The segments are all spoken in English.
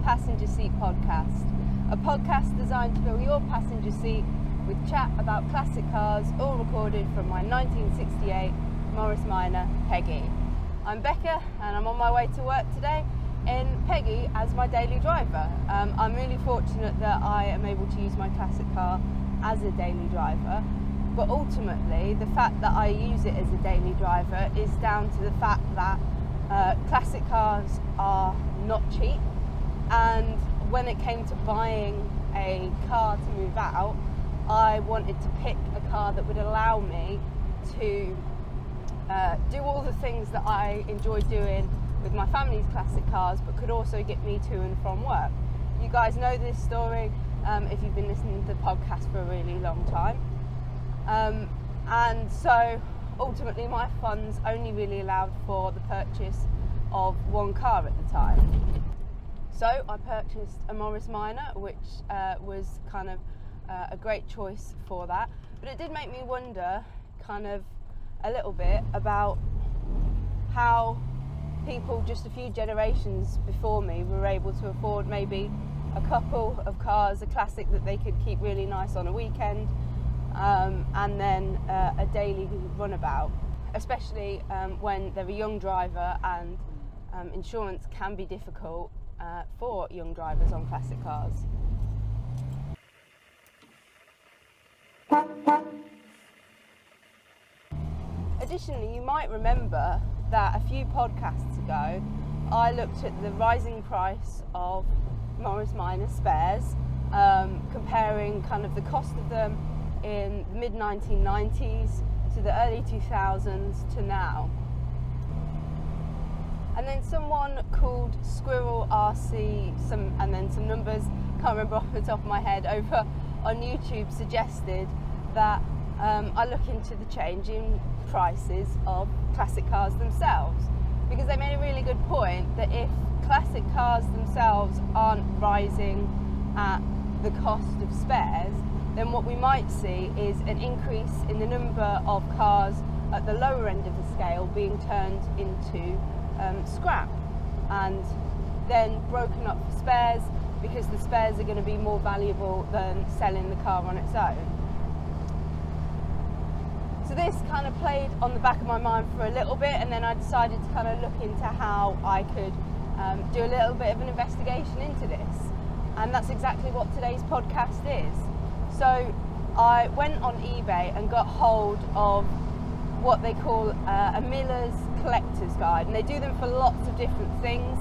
Passenger Seat Podcast, a podcast designed to fill your passenger seat with chat about classic cars, all recorded from my 1968 Morris Minor Peggy. I'm Becca and I'm on my way to work today in Peggy as my daily driver. I'm really fortunate that I am able to use my classic car as a daily driver, but ultimately the fact that I use it as a daily driver is down to the fact that classic cars are not cheap, and when it came to buying a car to move out, I wanted to pick a car that would allow me to do all the things that I enjoy doing with my family's classic cars, but could also get me to and from work. You guys know this story if you've been listening to the podcast for a really long time. And so ultimately my funds only really allowed for the purchase of one car at the time. So I purchased a Morris Minor, which was kind of a great choice for that. But it did make me wonder kind of a little bit about how people just a few generations before me were able to afford maybe a couple of cars, a classic that they could keep really nice on a weekend, and then a daily runabout, especially when they're a young driver and insurance can be difficult for young drivers on classic cars. Additionally, you might remember that a few podcasts ago I looked at the rising price of Morris Minor spares, comparing kind of the cost of them in the mid-1990s to the early 2000s to now. And then someone called Squirrel RC, and then some numbers, can't remember off the top of my head, over on YouTube suggested that I look into the changing prices of classic cars themselves, because they made a really good point that if classic cars themselves aren't rising at the cost of spares, then what we might see is an increase in the number of cars at the lower end of the scale being turned into scrap and then broken up for spares, because the spares are going to be more valuable than selling the car on its own. So this kind of played on the back of my mind for a little bit, and then I decided to kind of look into how I could do a little bit of an investigation into this, and that's exactly what today's podcast is. So I went on eBay and got hold of what they call a Miller's Collector's Guide, and they do them for lots of different things,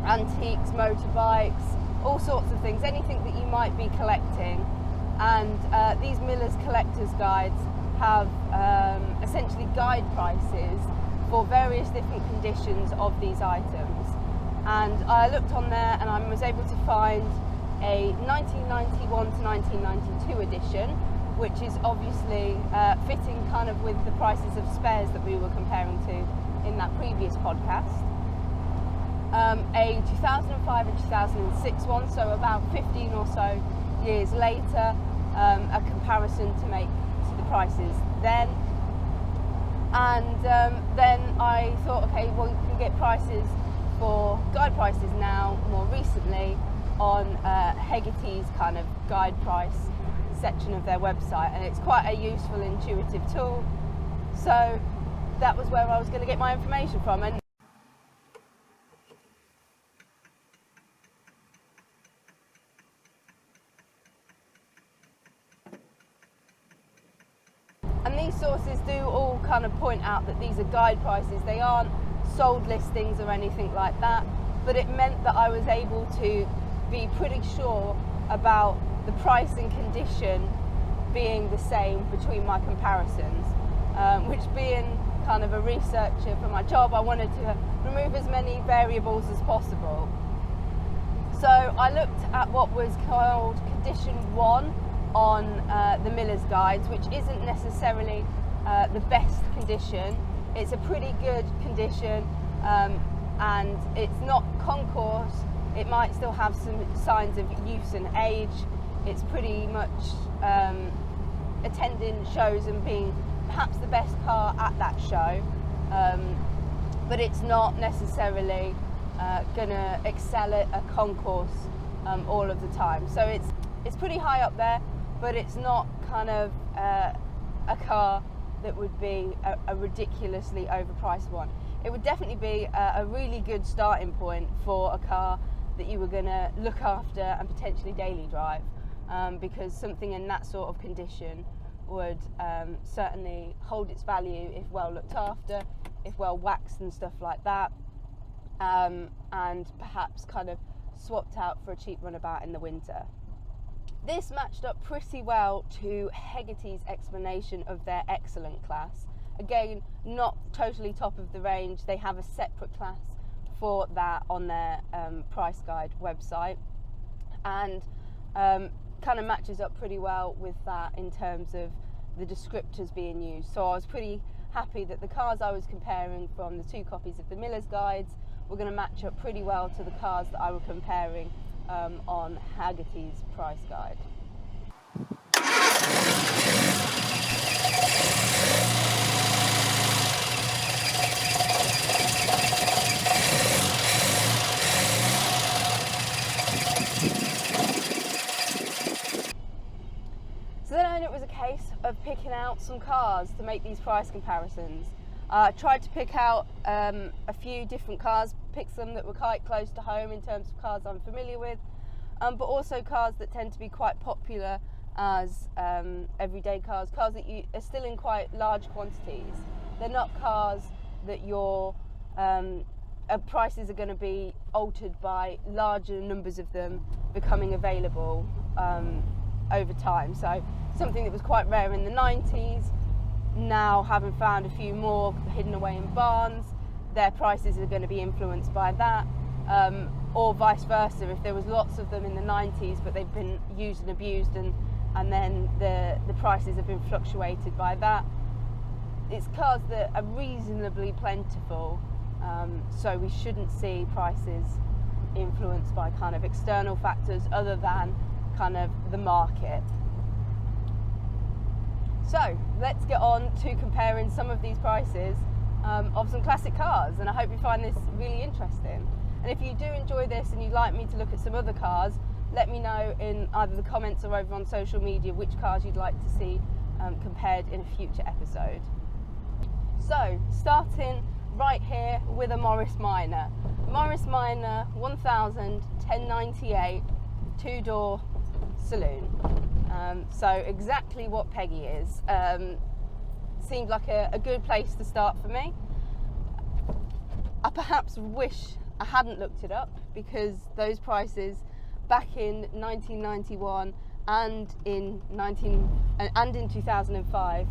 antiques, motorbikes, all sorts of things, anything that you might be collecting. And these Miller's Collector's Guides have essentially guide prices for various different conditions of these items. And I looked on there and I was able to find a 1991 to 1992 edition, which is obviously fitting kind of with the prices of spares that we were comparing to in that previous podcast. A 2005 and 2006 one, so about 15 or so years later, a comparison to make to the prices then. And then I thought, okay, well, you can get prices for guide prices now more recently on Hegarty's kind of guide price section of their website, and it's quite a useful, intuitive tool. So that was where I was going to get my information from. And these sources do all kind of point out that these are guide prices. They aren't sold listings or anything like that, but it meant that I was able to be pretty sure about the price and condition being the same between my comparisons, which, being kind of a researcher for my job, I wanted to remove as many variables as possible. So I looked at what was called Condition 1 on the Miller's Guides, which isn't necessarily the best condition. It's a pretty good condition, and it's not concours. It might still have some signs of use and age. It's pretty much attending shows and being perhaps the best car at that show, but it's not necessarily gonna excel at a concourse all of the time. So it's pretty high up there, but it's not kind of a car that would be a ridiculously overpriced one. It would definitely be a really good starting point for a car that you were going to look after and potentially daily drive, because something in that sort of condition would certainly hold its value if well looked after, if well waxed and stuff like that, and perhaps kind of swapped out for a cheap runabout in the winter. This matched up pretty well to Hegarty's explanation of their excellent class. Again, not totally top of the range. They have a separate class for that on their price guide website, and kind of matches up pretty well with that in terms of the descriptors being used. So I was pretty happy that the cars I was comparing from the 2 copies of the Miller's Guides were going to match up pretty well to the cars that I was comparing on Hegarty's price guide. So then it was a case of picking out some cars to make these price comparisons. I tried to pick out a few different cars, pick some that were quite close to home in terms of cars I'm familiar with, but also cars that tend to be quite popular as everyday cars that you are still in quite large quantities. They're not cars that your prices are going to be altered by larger numbers of them becoming available over time. So something that was quite rare in the 90s, now having found a few more hidden away in barns, their prices are going to be influenced by that, or vice versa. If there was lots of them in the 90s but they've been used and abused and then the prices have been fluctuated by that. It's cars that are reasonably plentiful, so we shouldn't see prices influenced by kind of external factors other than kind of the market. So let's get on to comparing some of these prices of some classic cars, and I hope you find this really interesting. And if you do enjoy this and you'd like me to look at some other cars, let me know in either the comments or over on social media which cars you'd like to see compared in a future episode. So starting right here with a Morris Minor. Morris Minor 1000 1098 2-door saloon. So exactly what Peggy is. Seemed like a good place to start for me. I perhaps wish I hadn't looked it up, because those prices back in 1991 and in 2005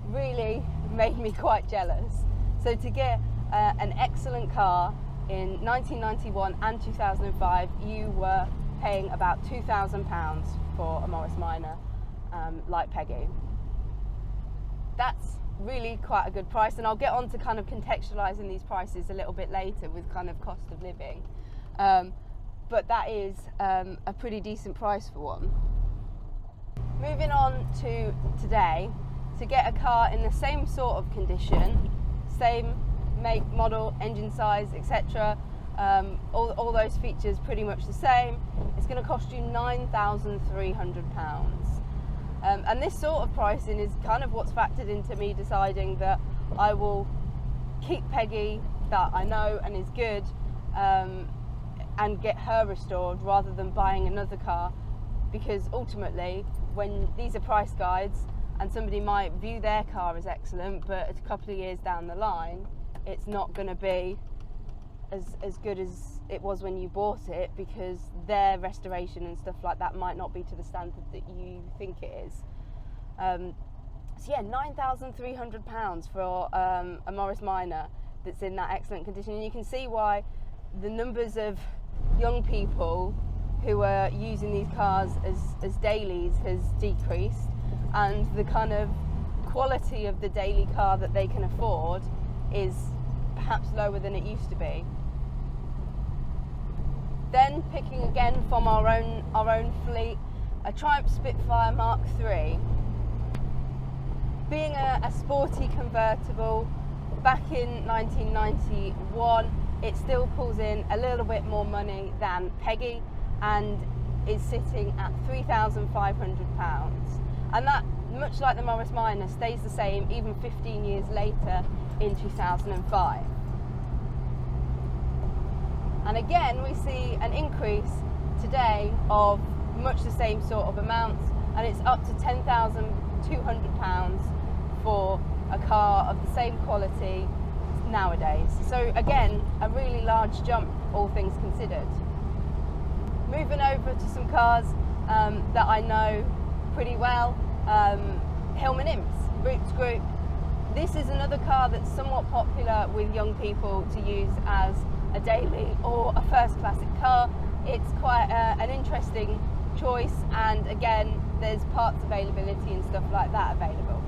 really made me quite jealous. So to get an excellent car in 1991 and 2005, you were paying about £2,000 for a Morris Minor like Peggy. That's really quite a good price, and I'll get on to kind of contextualising these prices a little bit later with kind of cost of living, but that is a pretty decent price for one. Moving on to today, to get a car in the same sort of condition, same make, model, engine size, etc., all those features pretty much the same, it's going to cost you £9,300. And this sort of pricing is kind of what's factored into me deciding that I will keep Peggy, that I know and is good, and get her restored rather than buying another car, because ultimately when these are price guides and somebody might view their car as excellent, but a couple of years down the line it's not going to be as good as it was when you bought it, because their restoration and stuff like that might not be to the standard that you think it is. So yeah, £9,300 for a Morris Minor that's in that excellent condition. And you can see why the numbers of young people who are using these cars as dailies has decreased, and the kind of quality of the daily car that they can afford is perhaps lower than it used to be. Then picking again from our own fleet, a Triumph Spitfire Mark III. Being a sporty convertible, back in 1991 it still pulls in a little bit more money than Peggy and is sitting at £3,500. And that, much like the Morris Minor, stays the same even 15 years later in 2005. And again, we see an increase today of much the same sort of amounts, and it's up to £10,200 for a car of the same quality nowadays. So again, a really large jump, all things considered. Moving over to some cars that I know pretty well, Hillman Imps, Roots Group. This is another car that's somewhat popular with young people to use as a daily or a first classic car. It's quite an interesting choice, and again, there's parts availability and stuff like that available.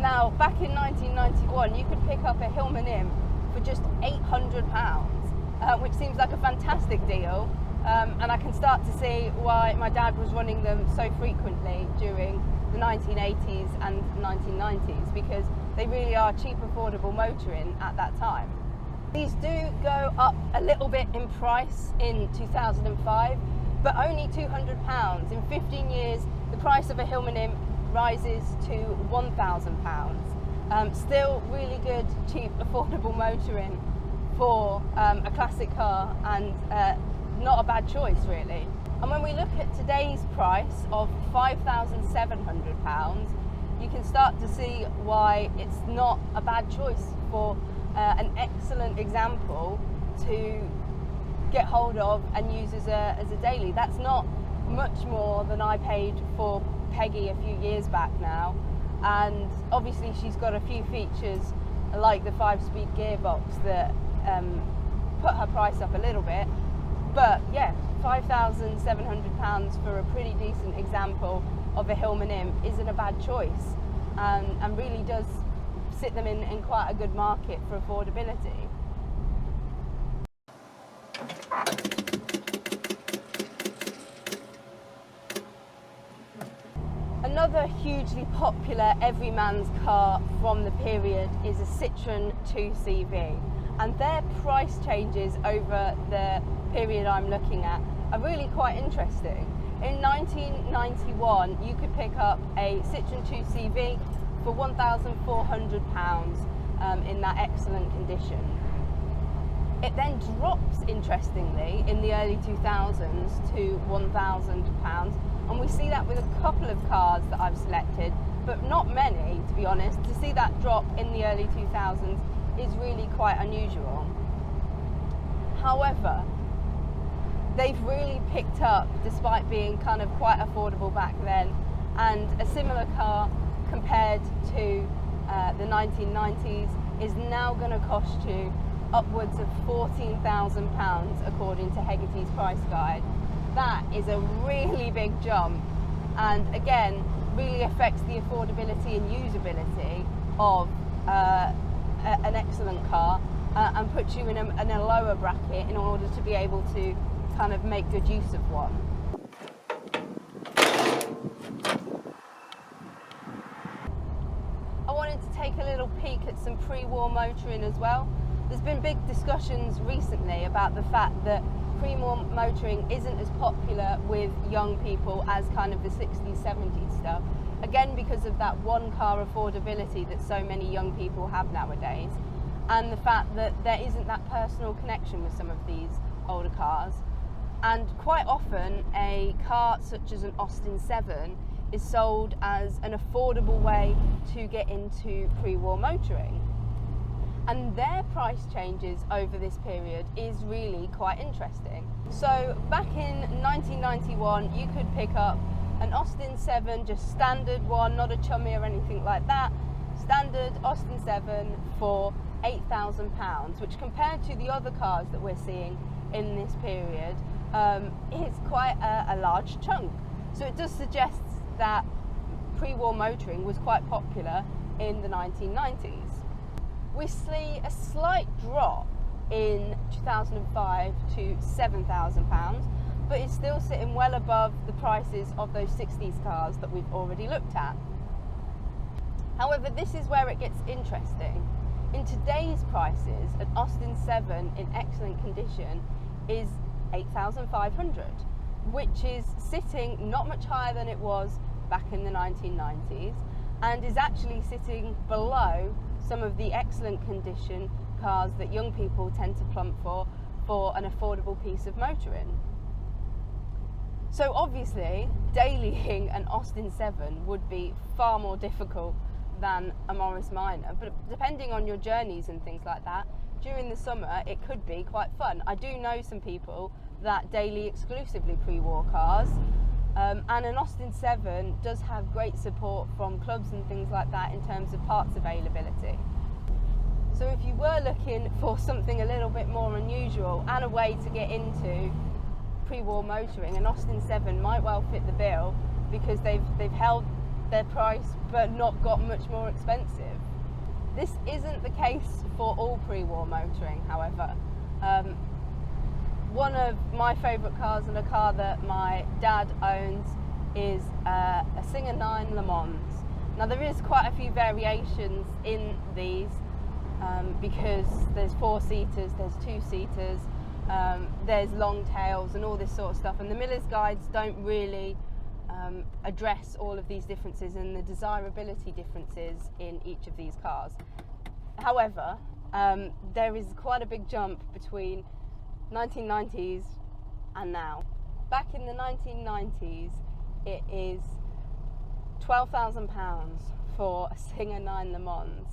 Now, back in 1991, you could pick up a Hillman Imp for just £800, which seems like a fantastic deal, and I can start to see why my dad was running them so frequently during the 1980s and 1990s, because they really are cheap, affordable motoring at that time. These do go up a little bit in price in 2005, but only £200. In 15 years, the price of a Hillman Imp rises to £1,000. Still really good, cheap, affordable motoring for a classic car, and not a bad choice really. And when we look at today's price of £5,700, you can start to see why it's not a bad choice for an excellent example to get hold of and use as a daily. That's not much more than I paid for Peggy a few years back now, and obviously she's got a few features like the 5-speed gearbox that put her price up a little bit, but yeah, £5,700 for a pretty decent example of a Hillman Imp isn't a bad choice, and really does sit them in quite a good market for affordability. Another hugely popular everyman's car from the period is a Citron 2CV, and their price changes over the period I'm looking at are really quite interesting. In 1991, you could pick up a Citron 2CV for £1,400 in that excellent condition. It then drops, interestingly, in the early 2000s to £1,000, and we see that with a couple of cars that I've selected, but not many, to be honest. To see that drop in the early 2000s is really quite unusual. However, they've really picked up despite being kind of quite affordable back then, and a similar car compared to the 1990s is now going to cost you upwards of £14,000 according to Hegarty's price guide. That is a really big jump, and again really affects the affordability and usability of an excellent car, and puts you in a lower bracket in order to be able to kind of make good use of one. I wanted to take a little peek at some pre-war motoring as well. There's been big discussions recently about the fact that pre-war motoring isn't as popular with young people as kind of the 60s, 70s stuff. Again, because of that one car affordability that so many young people have nowadays, and the fact that there isn't that personal connection with some of these older cars. And quite often a car such as an Austin 7 is sold as an affordable way to get into pre-war motoring. And their price changes over this period is really quite interesting. So back in 1991, you could pick up an Austin 7, just standard one, not a chummy or anything like that, standard Austin 7 for £8,000, which compared to the other cars that we're seeing in this period, is quite a large chunk. So it does suggest that pre-war motoring was quite popular in the 1990s. We see a slight drop in 2005 to £7,000, but it's still sitting well above the prices of those 60s cars that we've already looked at. However, this is where it gets interesting. In today's prices, an Austin 7 in excellent condition is $8,500, which is sitting not much higher than it was back in the 1990s, and is actually sitting below some of the excellent condition cars that young people tend to plump for an affordable piece of motoring. So obviously, dailying an Austin 7 would be far more difficult than a Morris Minor, but depending on your journeys and things like that, during the summer it could be quite fun. I do know some people that daily exclusively pre-war cars, and an Austin 7 does have great support from clubs and things like that in terms of parts availability. So if you were looking for something a little bit more unusual and a way to get into pre-war motoring, an Austin 7 might well fit the bill, because they've held their price but not got much more expensive. This isn't the case for all pre-war motoring, however. One of my favourite cars, and a car that my dad owns, is a Singer 9 Le Mans. Now there is quite a few variations in these, because there's 4-seaters, there's 2-seaters, there's long tails and all this sort of stuff, and the Miller's Guides don't really address all of these differences and the desirability differences in each of these cars. However, there is quite a big jump between 1990s and now. Back in the 1990s, it is £12,000 for a Singer 9 Le Mans.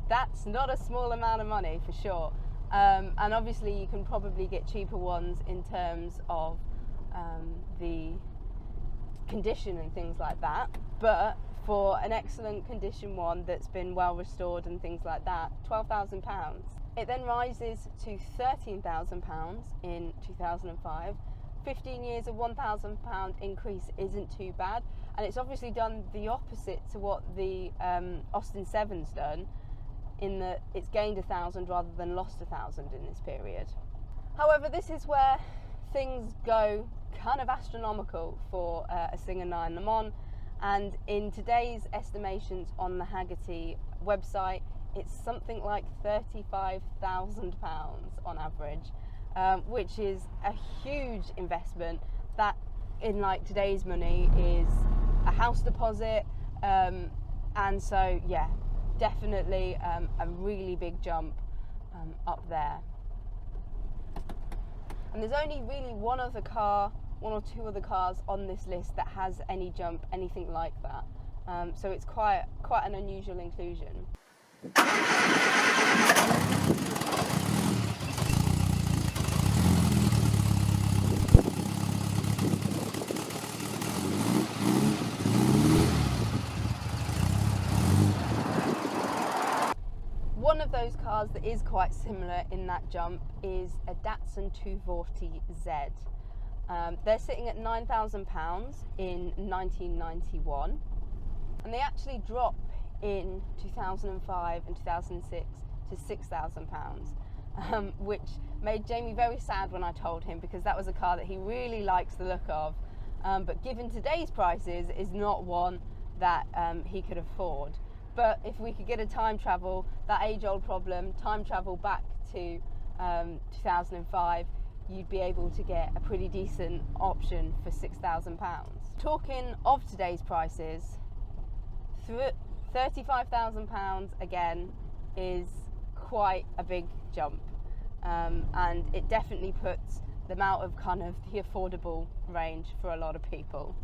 That's not a small amount of money, for sure. And obviously you can probably get cheaper ones in terms of the condition and things like that, but for an excellent condition one that's been well restored and things like that, £12,000. It then rises to £13,000 in 2005. 15 years of £1,000 increase isn't too bad, and it's obviously done the opposite to what the Austin 7's done, in that it's gained 1,000 rather than lost 1,000 in this period. However, this is where things go kind of astronomical for a Singer 9 Le Mans, and in today's estimations on the Haggerty website, it's something like £35,000 on average, which is a huge investment that, in like today's money, is a house deposit, and so yeah, definitely a really big jump up there. And there's only really one or two other cars on this list that has any jump, anything like that. So it's quite an unusual inclusion. One of those cars that is quite similar in that jump is a Datsun 240Z. They're sitting at £9,000 in 1991, and they actually drop in 2005 and 2006 to £6,000, which made Jamie very sad when I told him, because that was a car that he really likes the look of, but given today's prices is not one that he could afford. But if we could get a time travel, that age-old problem, time travel back to 2005, you'd be able to get a pretty decent option for £6,000. Talking of today's prices, £35,000 again is quite a big jump, and it definitely puts them out of kind of the affordable range for a lot of people.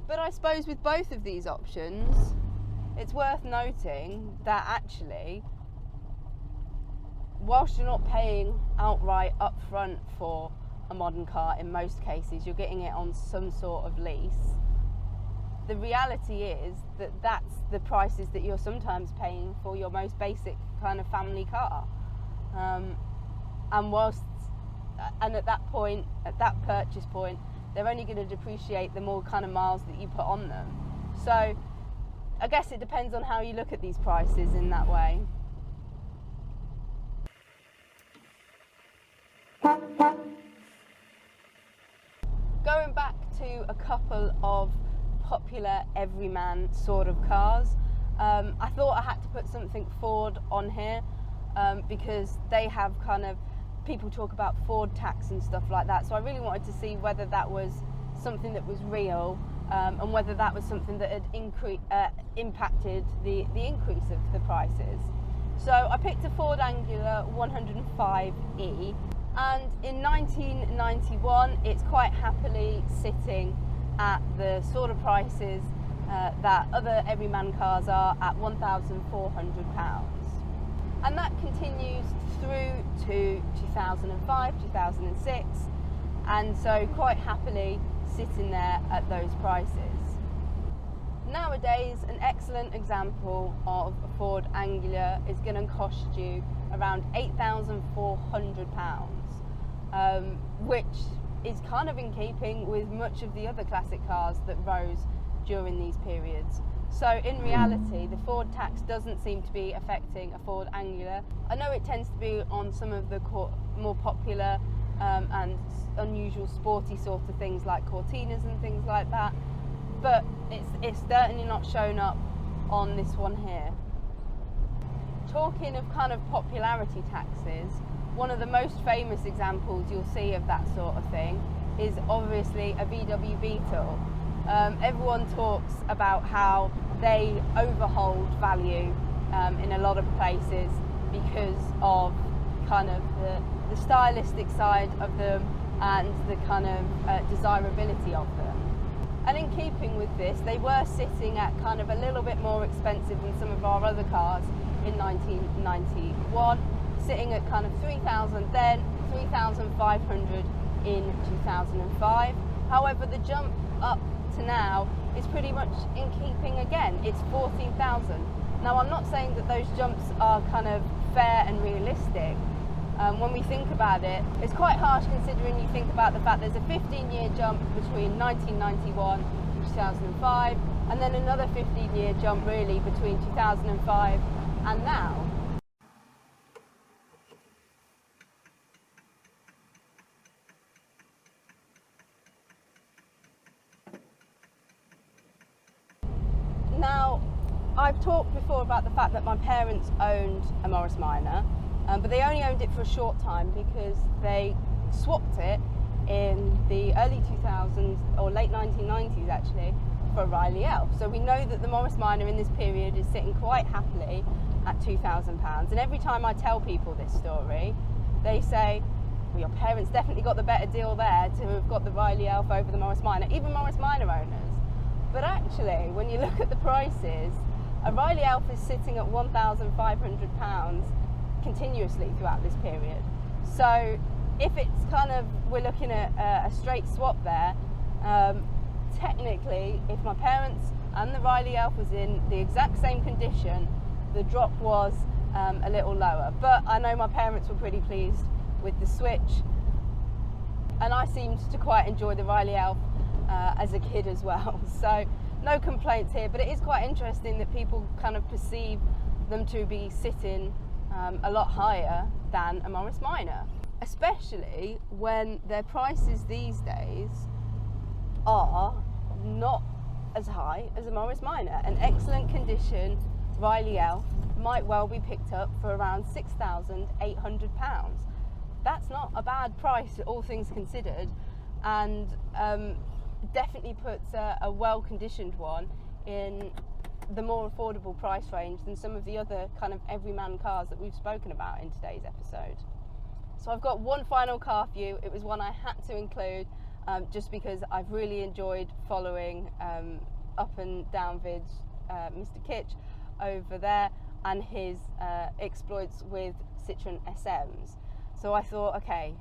But I suppose with both of these options, it's worth noting that actually, whilst you're not paying outright upfront for a modern car in most cases, you're getting it on some sort of lease. The reality is that that's the prices that you're sometimes paying for your most basic kind of family car. And at that point, at that purchase point, they're only going to depreciate the more kind of miles that you put on them. So I guess it depends on how you look at these prices in that way. Going back to a couple of popular everyman sort of cars, I thought I had to put something Ford on here because they have kind of, people talk about Ford tax and stuff like that, so I really wanted to see whether that was something that was real and whether that was something that had impacted the increase of the prices. So I picked a Ford Angular 105e, and in 1991 it's quite happily sitting at the sort of prices that other everyman cars are, at £1,400. And that continues through to 2005, 2006, and so quite happily sitting there at those prices. Nowadays, an excellent example of a Ford Angular is going to cost you around £8,400, which is kind of in keeping with much of the other classic cars that rose during these periods. So in reality, the Ford tax doesn't seem to be affecting a Ford Angular. I know it tends to be on some of the more popular and unusual sporty sort of things like Cortinas and things like that, but it's certainly not shown up on this one here. Talking of kind of popularity taxes, one of the most famous examples you'll see of that sort of thing is obviously a VW Beetle. Everyone talks about how they overhold value in a lot of places because of kind of the stylistic side of them and the kind of desirability of them. And in keeping with this, they were sitting at kind of a little bit more expensive than some of our other cars in 1991, sitting at kind of 3,000 then, 3,500 in 2005. However, the jump up to now is pretty much in keeping again. It's 14,000. Now, I'm not saying that those jumps are kind of fair and realistic. When we think about it, it's quite harsh considering you think about the fact there's a 15-year jump between 1991 and 2005, and then another 15-year jump really between 2005 and now. Now, I've talked before about the fact that my parents owned a Morris Minor, but they only owned it for a short time because they swapped it in the early 2000s, or late 1990s actually, for a Riley Elf. So we know that the Morris Minor in this period is sitting quite happily at £2,000. And every time I tell people this story, they say, well, your parents definitely got the better deal there to have got the Riley Elf over the Morris Minor, even Morris Minor owners. But actually, when you look at the prices, a Riley Elf is sitting at £1,500 continuously throughout this period. So if it's kind of, we're looking at a straight swap there, technically, if my parents and the Riley Elf was in the exact same condition, the drop was a little lower. But I know my parents were pretty pleased with the switch, and I seemed to quite enjoy the Riley Elf as a kid as well. So no complaints here, but it is quite interesting that people kind of perceive them to be sitting a lot higher than a Morris Minor, especially when their prices these days are not as high as a Morris Minor. An excellent condition Riley Elf might well be picked up for around £6,800. That's not a bad price, all things considered, and definitely puts a well-conditioned one in the more affordable price range than some of the other kind of everyman cars that we've spoken about in today's episode. So I've got one final car for you. It was one I had to include just because I've really enjoyed following up and down vids Mr. Kitch over there and his exploits with Citron SMs. So I thought, okay,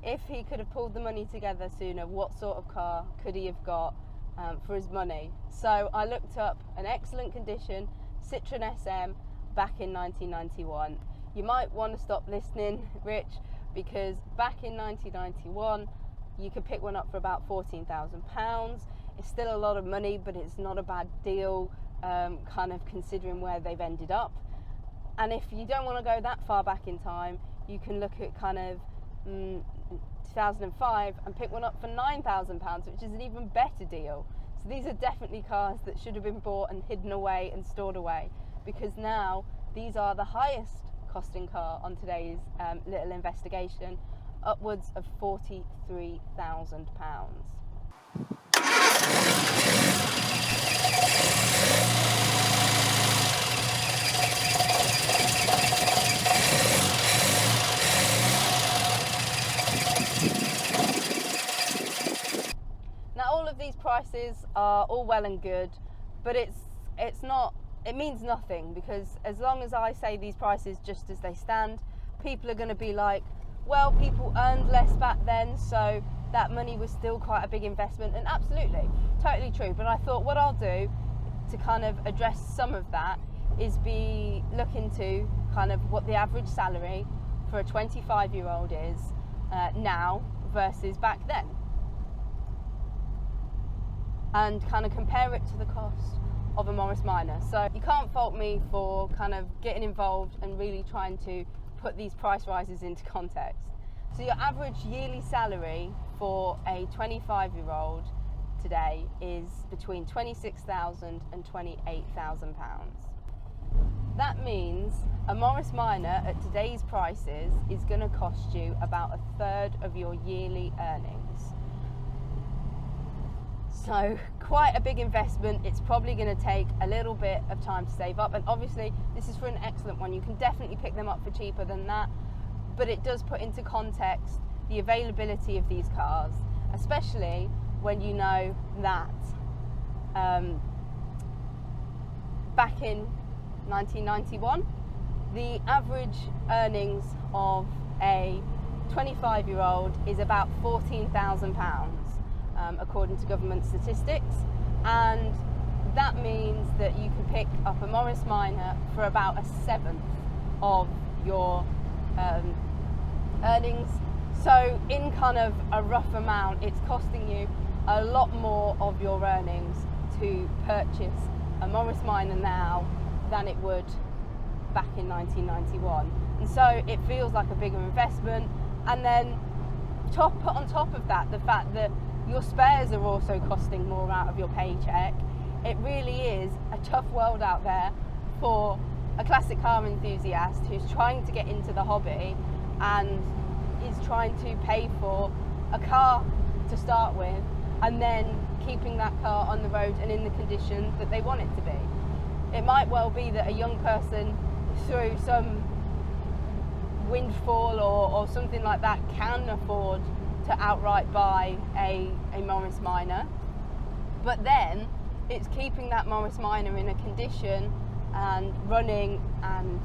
if he could have pulled the money together sooner, what sort of car could he have got for his money? So I looked up an excellent condition Citron SM back in 1991. You might want to stop listening, Rich, because back in 1991 you could pick one up for about £14,000. It's still a lot of money, but it's not a bad deal, kind of considering where they've ended up. And if you don't want to go that far back in time, you can look at kind of 2005 and pick one up for £9,000, which is an even better deal. So these are definitely cars that should have been bought and hidden away and stored away, because now these are the highest costing car on today's little investigation, upwards of £43,000. Now all of these prices are all well and good, but it means nothing, because as long as I say these prices just as they stand, people are going to be like, well, people earned less back then, so that money was still quite a big investment. And absolutely, totally true. But I thought what I'll do to kind of address some of that is look into kind of what the average salary for a 25-year-old is now versus back then, and kind of compare it to the cost of a Morris Minor. So you can't fault me for kind of getting involved and really trying to put these price rises into context. So your average yearly salary for a 25-year-old today is between £26,000 and £28,000. That means a Morris Minor at today's prices is going to cost you about a third of your yearly earnings. So quite a big investment. It's probably going to take a little bit of time to save up, and obviously this is for an excellent one. You can definitely pick them up for cheaper than that, but it does put into context the availability of these cars, especially when you know that back in 1991 the average earnings of a 25-year-old is about £14,000. According to government statistics, and that means that you can pick up a Morris Minor for about a seventh of your earnings. So in kind of a rough amount, it's costing you a lot more of your earnings to purchase a Morris Minor now than it would back in 1991. And so it feels like a bigger investment. And then put on top of that the fact that your spares are also costing more out of your paycheck. It really is a tough world out there for a classic car enthusiast who's trying to get into the hobby and is trying to pay for a car to start with, and then keeping that car on the road and in the condition that they want it to be. It might well be that a young person, through some windfall or something like that, can afford to outright buy a Morris Minor, but then it's keeping that Morris Minor in a condition and running, and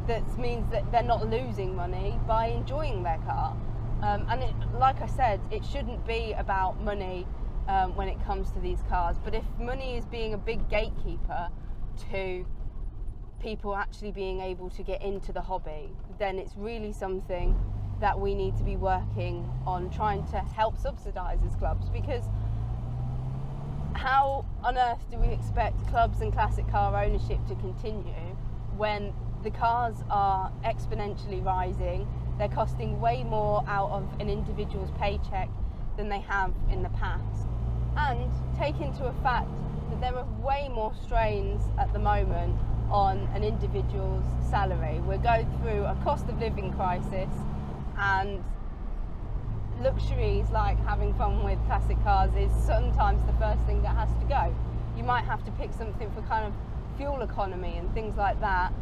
that means that they're not losing money by enjoying their car. And like I said, it shouldn't be about money when it comes to these cars, but if money is being a big gatekeeper to people actually being able to get into the hobby, then it's really something that we need to be working on trying to help subsidise as clubs, because how on earth do we expect clubs and classic car ownership to continue when the cars are exponentially rising? They're costing way more out of an individual's paycheck than they have in the past. And take into a fact that there are way more strains at the moment on an individual's salary. We're going through a cost of living crisis, and luxuries like having fun with classic cars is sometimes the first thing that has to go. You might have to pick something for kind of fuel economy and things like that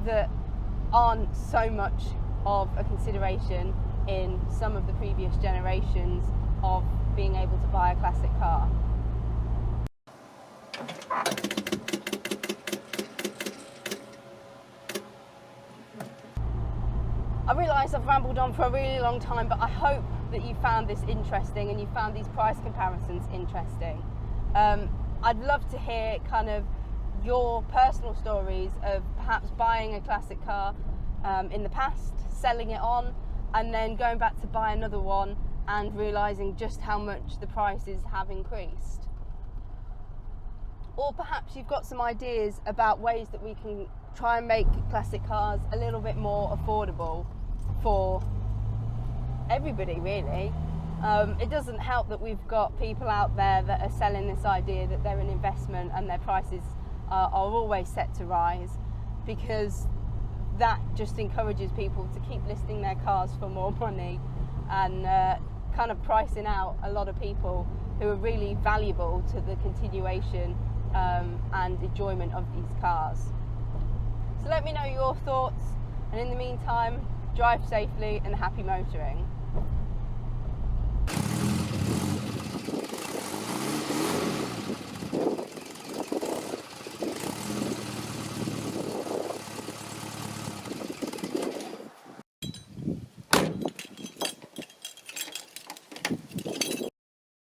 that aren't so much of a consideration in some of the previous generations of being able to buy a classic car. I realise I've rambled on for a really long time, but I hope that you found this interesting and you found these price comparisons interesting. I'd love to hear kind of your personal stories of perhaps buying a classic car in the past, selling it on, and then going back to buy another one and realising just how much the prices have increased. Or perhaps you've got some ideas about ways that we can try and make classic cars a little bit more affordable for everybody, really. It doesn't help that we've got people out there that are selling this idea that they're an investment and their prices are always set to rise, because that just encourages people to keep listing their cars for more money and kind of pricing out a lot of people who are really valuable to the continuation and enjoyment of these cars. So let me know your thoughts, and in the meantime, drive safely and happy motoring.